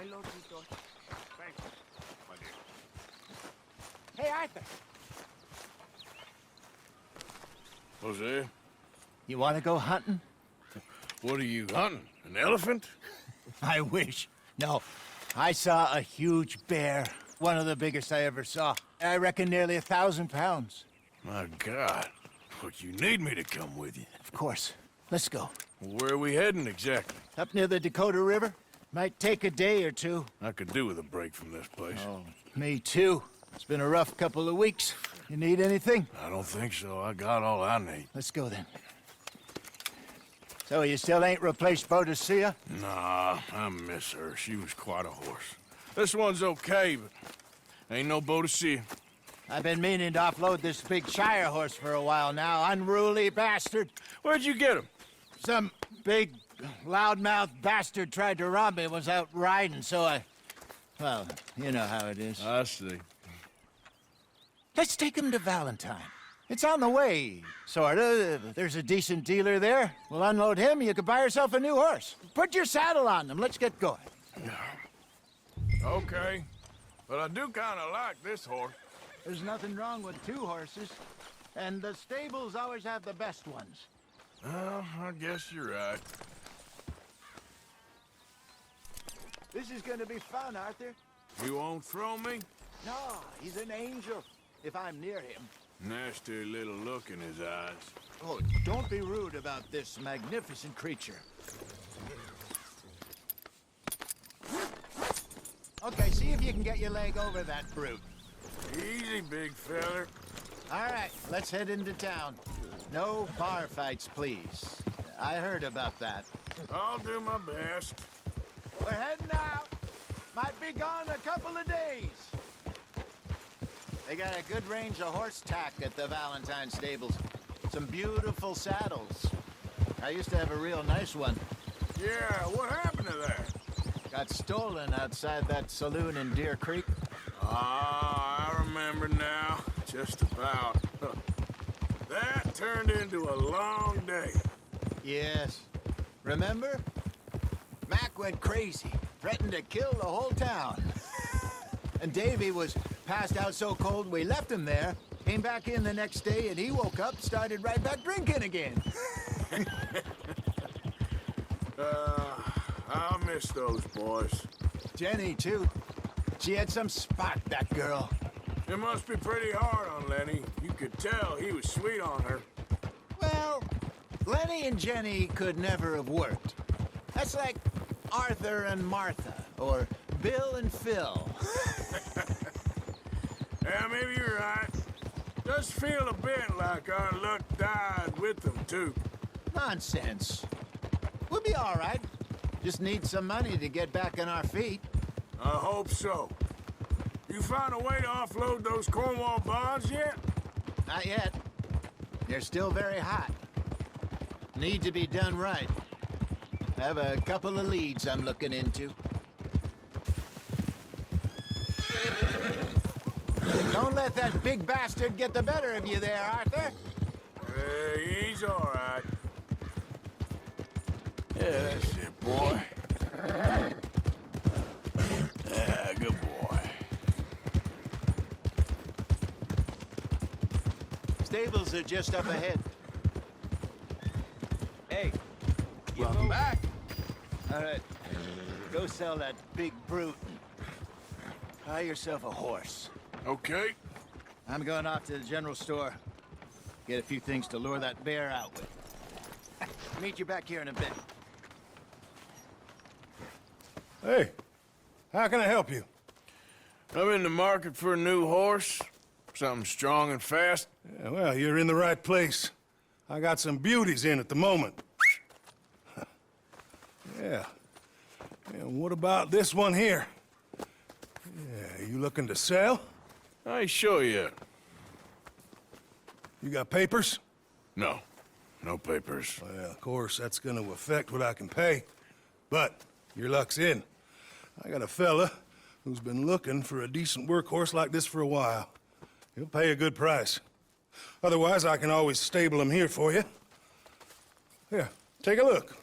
lordcito. Thank you, my dear. Hey, Arthur. Jose, You want to go hunting? what are you hunting? An elephant? I wish. No, I saw a huge bear. One of the biggest I ever saw. I reckon nearly 1,000 pounds. My God. But you need me to come with you. Of course. Let's go. Where are we heading exactly? Up near the Dakota River. Might take a day or two. I could do with a break from this place. Oh, me too. It's been a rough couple of weeks. You need anything? I don't think so. I got all I need. Let's go then. So you still ain't replaced Boadicea? Nah, I miss her. She was quite a horse. This one's okay, but ain't no Boadicea. I've been meaning to offload this big Shire horse for a while now. Unruly bastard. Where'd you get him? Some big, loudmouth bastard tried to rob me, was out riding, so I... Well, you know how it is. I see. Let's take him to Valentine. It's on the way, sorta. There's a decent dealer there. We'll unload him, you can buy yourself a new horse. Put your saddle on them, let's get going. Okay. But I do kind of like this horse. There's nothing wrong with two horses, and the stables always have the best ones. Well, I guess you're right. This is gonna be fun, Arthur. You won't throw me? No, he's an angel, if I'm near him. Nasty little look in his eyes. Oh, don't be rude about this magnificent creature. Okay, see if you can get your leg over that brute. Easy, big feller. All right, let's head into town. No bar fights, please. I heard about that. I'll do my best. We're heading out. Might be gone a couple of days. They got a good range of horse tack at the Valentine stables. Some beautiful saddles. I used to have a real nice one. Yeah, what happened to that? Got stolen outside that saloon in Deer Creek. Ah, I remember now. Just about. That turned into a long day. Yes. Remember? Mac went crazy, threatened to kill the whole town. And Davy was passed out so cold we left him there, came back in the next day, and he woke up, started right back drinking again. I'll miss those boys. Jenny, too. She had some spot, that girl. It must be pretty hard on Lenny. You could tell he was sweet on her. Well, Lenny and Jenny could never have worked. That's like Arthur and Martha, or Bill and Phil. Yeah, maybe you're right. Does feel a bit like our luck died with them, too. Nonsense. We'll be all right. Just need some money to get back on our feet. I hope so. You found a way to offload those Cornwall bonds yet? Not yet. They're still very hot. Need to be done right. I have a couple of leads I'm looking into. Don't let that big bastard get the better of you there, Arthur. He's all right. Yeah, that's it, boy. Yeah, good boy. Stables are just up ahead. Hey, Welcome back. All right, go sell that big brute. Buy yourself a horse. Okay. I'm going off to the general store. Get a few things to lure that bear out with. Meet you back here in a bit. Hey, how can I help you? I'm in the market for a new horse. Something strong and fast. Yeah, well, you're in the right place. I got some beauties in at the moment. Yeah. And what about this one here? Yeah, you looking to sell? I ain't sure yet. You got papers? No. No papers. Well, of course, that's gonna affect what I can pay. But your luck's in. I got a fella who's been looking for a decent workhorse like this for a while. He'll pay a good price. Otherwise, I can always stable him here for you. Here, take a look.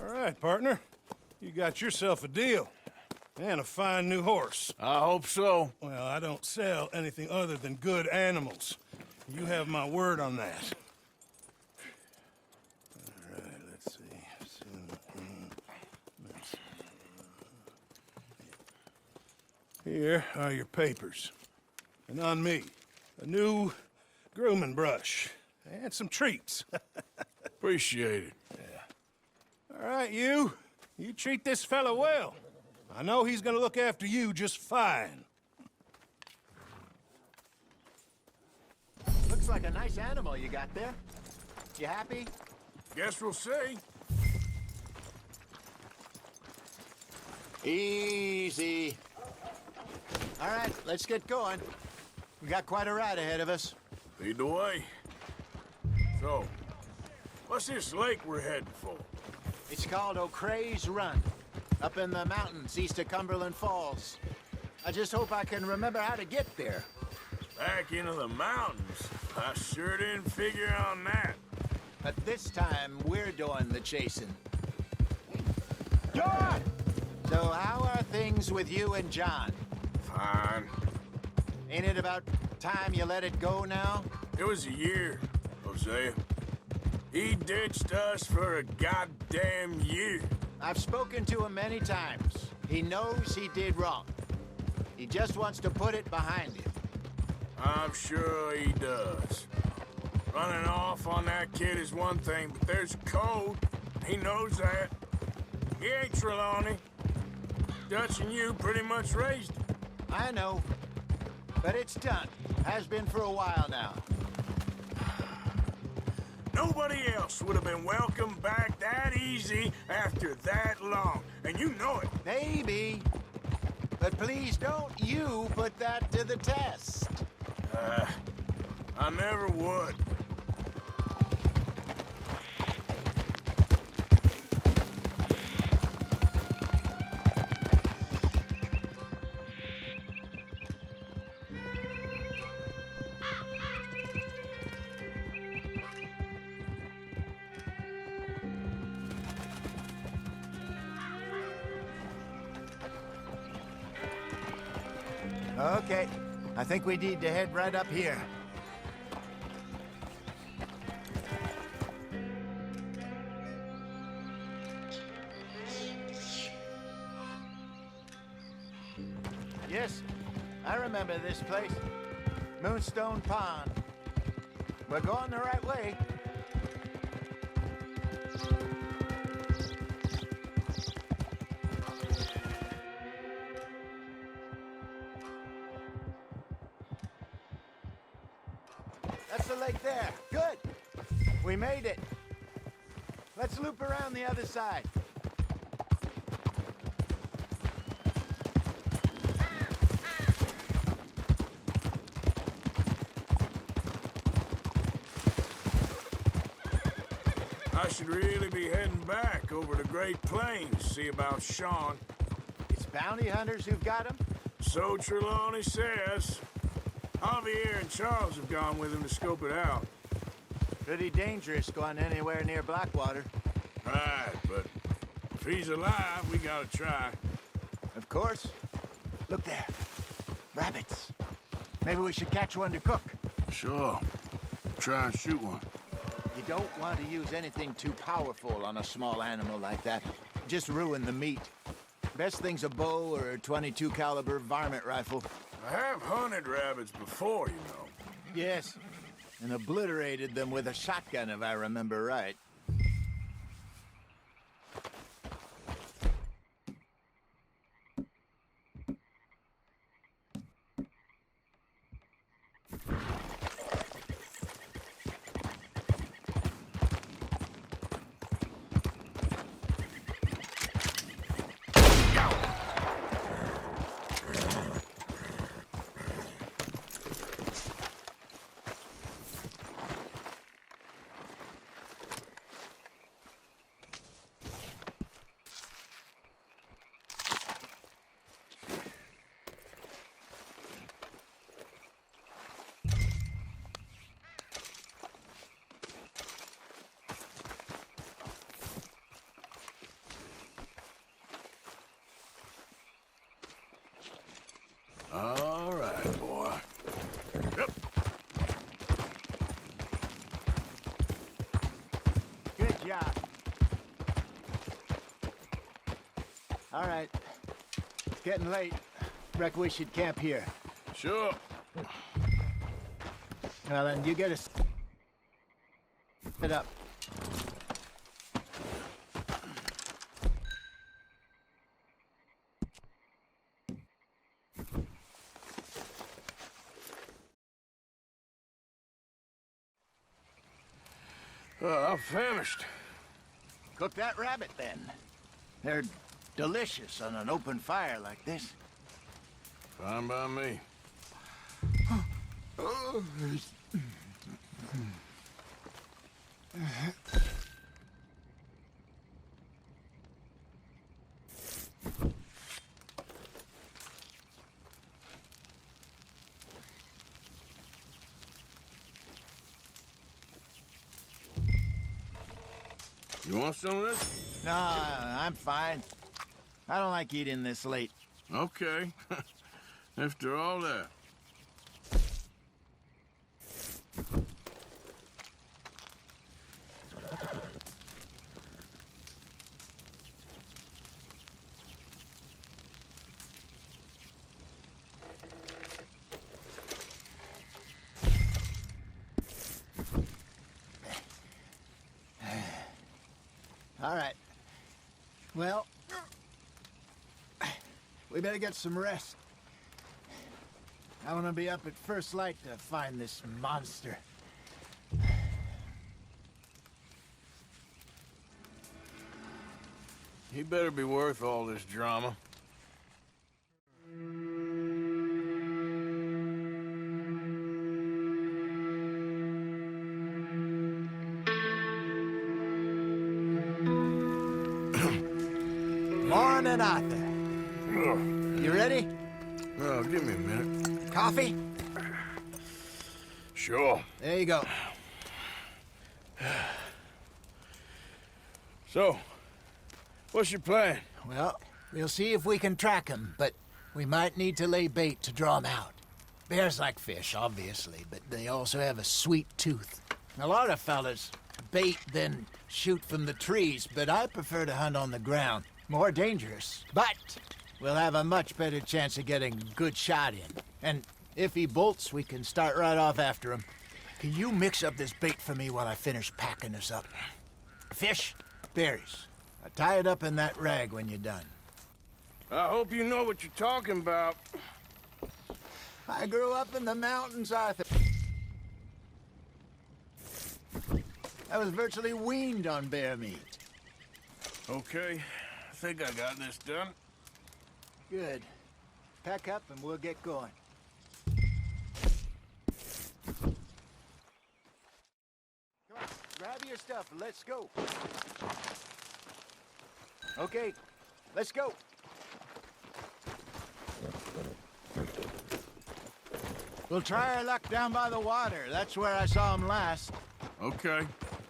All right, partner. You got yourself a deal. And a fine new horse. I hope so. Well, I don't sell anything other than good animals. You have my word on that. All right, let's see. Here are your papers. And on me, a new grooming brush. And some treats. Appreciate it. All right, you. You treat this fella well. I know he's gonna look after you just fine. Looks like a nice animal you got there. You happy? Guess we'll see. Easy. All right, let's get going. We got quite a ride ahead of us. Lead the way. So, what's this lake we're heading for? It's called O'Creagh's Run, up in the mountains east of Cumberland Falls. I just hope I can remember how to get there. Back into the mountains? I sure didn't figure on that. But this time, we're doing the chasing. John! So how are things with you and John? Fine. Ain't it about time you let it go now? It was a year, Hosea. He ditched us for a goddamn year. I've spoken to him many times. He knows he did wrong. He just wants to put it behind him. I'm sure he does. Running off on that kid is one thing, but there's code. He knows that. He ain't Trelawney. Dutch and you pretty much raised him. I know. But it's done. Has been for a while now. Nobody else would have been welcomed back that easy after that long. And you know it. Maybe. But please don't you put that to the test. I never would. Okay. I think we need to head right up here. Yes, I remember this place. Moonstone Pond. We're going the right way. That's the lake there. Good. We made it. Let's loop around the other side. I should really be heading back over the Great Plains, see about Sean. It's bounty hunters who've got him? So Trelawney says. Javier and Charles have gone with him to scope it out. Pretty dangerous going anywhere near Blackwater. Right, but if he's alive, we gotta try. Of course. Look there. Rabbits. Maybe we should catch one to cook. Sure. Try and shoot one. You don't want to use anything too powerful on a small animal like that. Just ruin the meat. Best thing's a bow or a .22 caliber varmint rifle. I have hunted rabbits before, you know. Yes, and obliterated them with a shotgun if I remember right. All right, boy. Yep. Good job. All right. It's getting late. Reckon we should camp here. Sure. Well, then you get us set up. I'm famished. Cook that rabbit, then. They're delicious on an open fire like this. Fine by me. You want some of this? No, I'm fine. I don't like eating this late. Okay. After all that. All right. Well, we better get some rest. I want to be up at first light to find this monster. He better be worth all this drama. Morning, Arthur. You ready? Oh, give me a minute. Coffee? Sure. There you go. So, what's your plan? Well, we'll see if we can track him, but we might need to lay bait to draw him out. Bears like fish, obviously, but they also have a sweet tooth. A lot of fellas bait, then shoot from the trees, but I prefer to hunt on the ground. More dangerous, but we'll have a much better chance of getting a good shot in. And if he bolts, we can start right off after him. Can you mix up this bait for me while I finish packing this up? Fish, berries. Tie it up in that rag when you're done. I hope you know what you're talking about. I grew up in the mountains, Arthur. I was virtually weaned on bear meat. Okay, I think I got this done. Good. Pack up and we'll get going. Come on, grab your stuff and let's go. Okay, let's go. We'll try our luck down by the water. That's where I saw him last. Okay.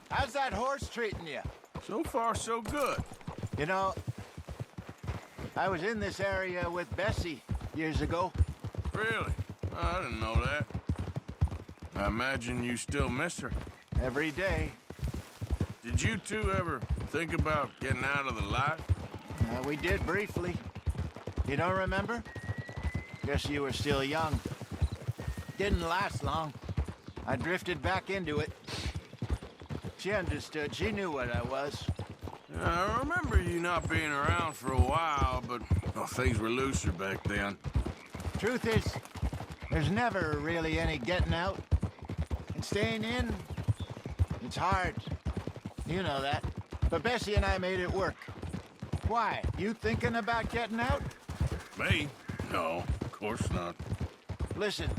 How's that horse treating you? So far, so good. You know, I was in this area with Bessie years ago. Really? I didn't know that. I imagine you still miss her. Every day. Did you two ever think about getting out of the life? We did briefly. You don't remember? Guess you were still young. Didn't last long. I drifted back into it. She understood. She knew what I was. I remember you not being around for a while, but well, things were looser back then. Truth is, there's never really any getting out. And staying in, it's hard. You know that. But Bessie and I made it work. Why? You thinking about getting out? Me? No, of course not. Listen,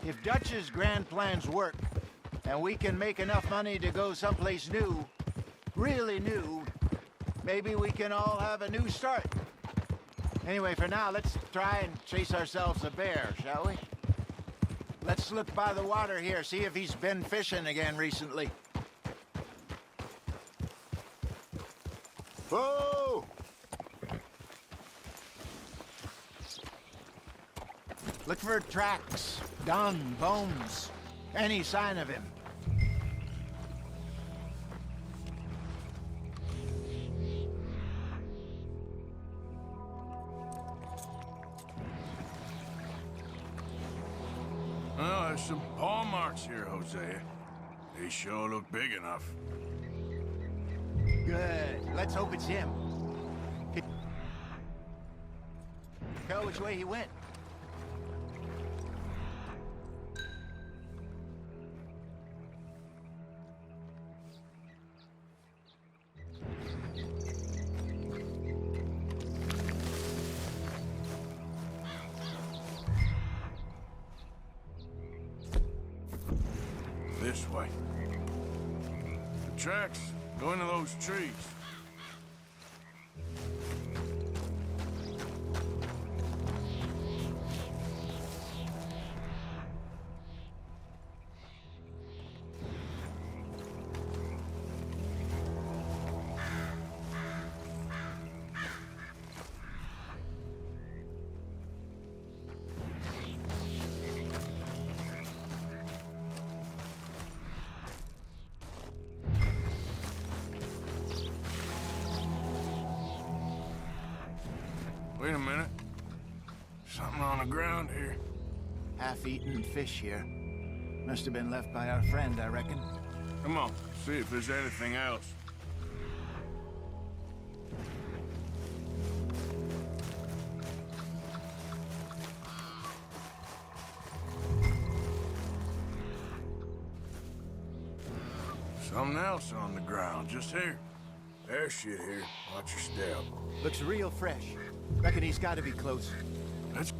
if Dutch's grand plans work, and we can make enough money to go someplace new, really new, maybe we can all have a new start. Anyway, for now, let's try and chase ourselves a bear, shall we? Let's look by the water here, see if he's been fishing again recently. Whoa! Look for tracks, dung, bones, any sign of him. Well, there's some paw marks here, Hosea. They sure look big enough. Good. Let's hope it's him. Can tell which way he went. This way. The tracks go into those trees. Wait a minute. Something on the ground here. Half-eaten fish here. Must have been left by our friend, I reckon. Come on, see if there's anything else. Something else on the ground, just here. There's shit here. Watch your step. Looks real fresh. Reckon he's got to be close. Let's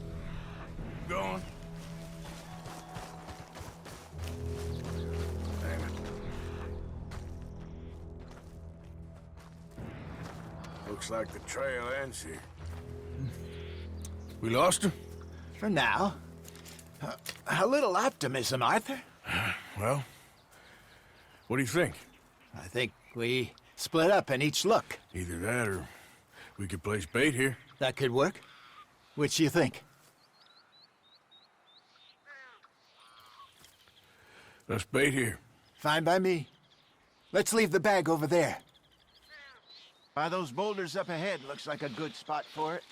going. Damn it. Looks like the trail ends here. We lost him? For now. A little optimism, Arthur. Well, what do you think? I think we split up and each look. Either that or we could place bait here. That could work. Which do you think? Let's bait here. Fine by me. Let's leave the bag over there. By those boulders up ahead, looks like a good spot for it.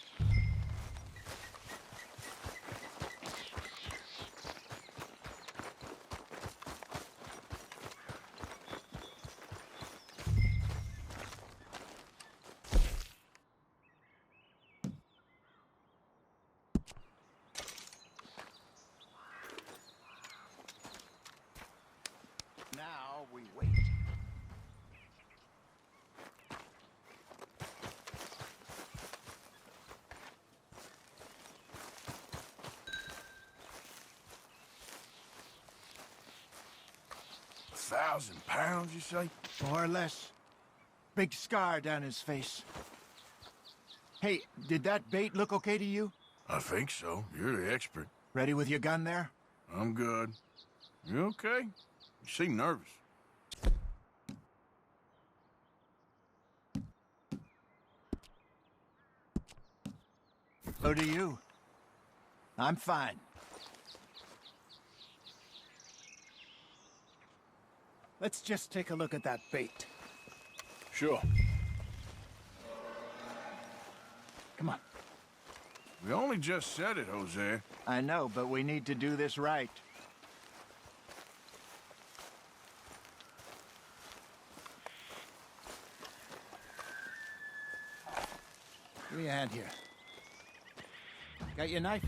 Now we wait. £1,000, you say? More or less. Big scar down his face. Hey, did that bait look okay to you? I think so. You're the expert. Ready with your gun there? I'm good. You okay? You seem nervous. So do you. I'm fine. Let's just take a look at that bait. Sure. Come on. We only just said it, Jose. I know, but we need to do this right. Give me a hand here. Got your knife?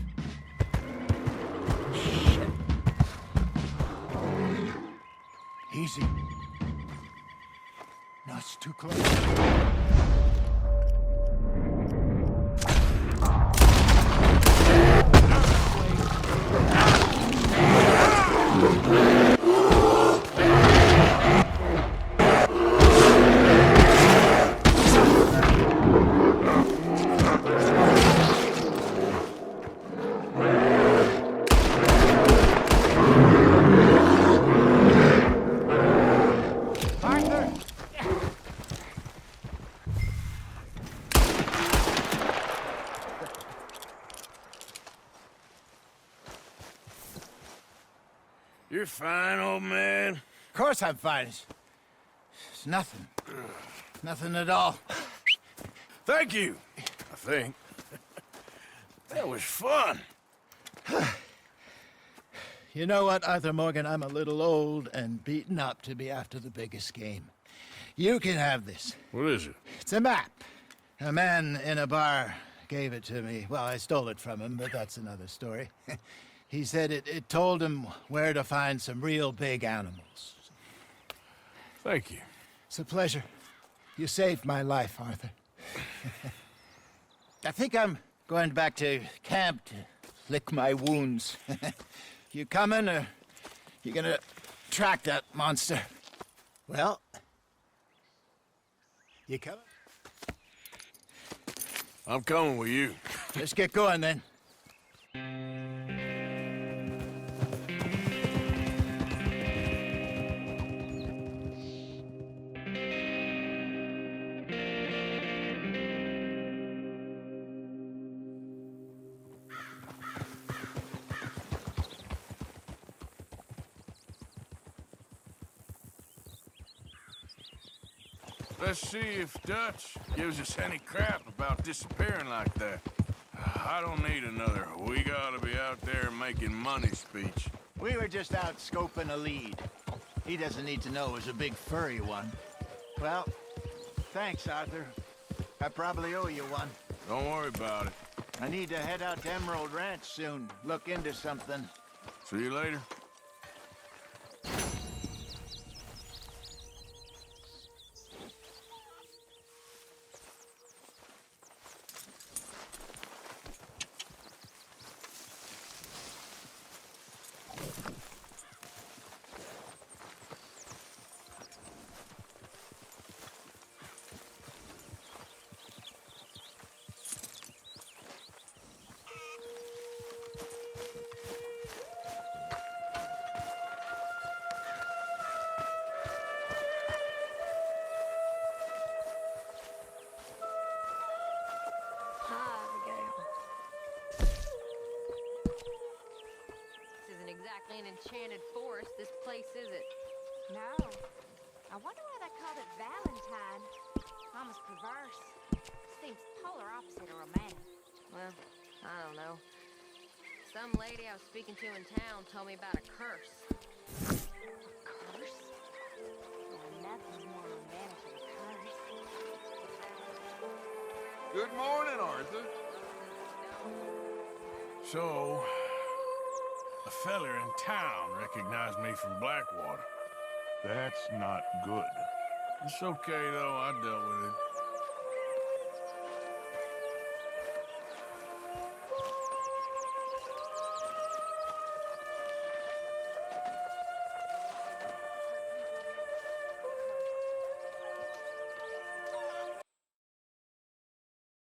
Shit. Easy. No, it's too close. You're fine, old man. Of course I'm fine. It's nothing. Nothing at all. Thank you, I think. That was fun. You know what, Arthur Morgan? I'm a little old and beaten up to be after the biggest game. You can have this. What is it? It's a map. A man in a bar gave it to me. Well, I stole it from him, but that's another story. He said it told him where to find some real big animals. Thank you. It's a pleasure. You saved my life, Arthur. I think I'm going back to camp to lick my wounds. You coming, or you gonna track that monster? Well, you coming? I'm coming with you. Let's get going, then. Let's see if Dutch gives us any crap about disappearing like that. I don't need another "we gotta be out there making money" speech. We were just out scoping a lead. He doesn't need to know it was a big furry one. Well, thanks, Arthur. I probably owe you one. Don't worry about it. I need to head out to Emerald Ranch soon. Look into something. See you later. Exactly an enchanted forest, this place, is it? No. I wonder why they called it Valentine. Almost perverse. Seems polar opposite of romantic. Well, I don't know. Some lady I was speaking to in town told me about a curse. Curse? Well, nothing's more romantic than a curse. Good morning, Arthur. So, a feller in town recognized me from Blackwater. That's not good. It's okay, though. I dealt with it.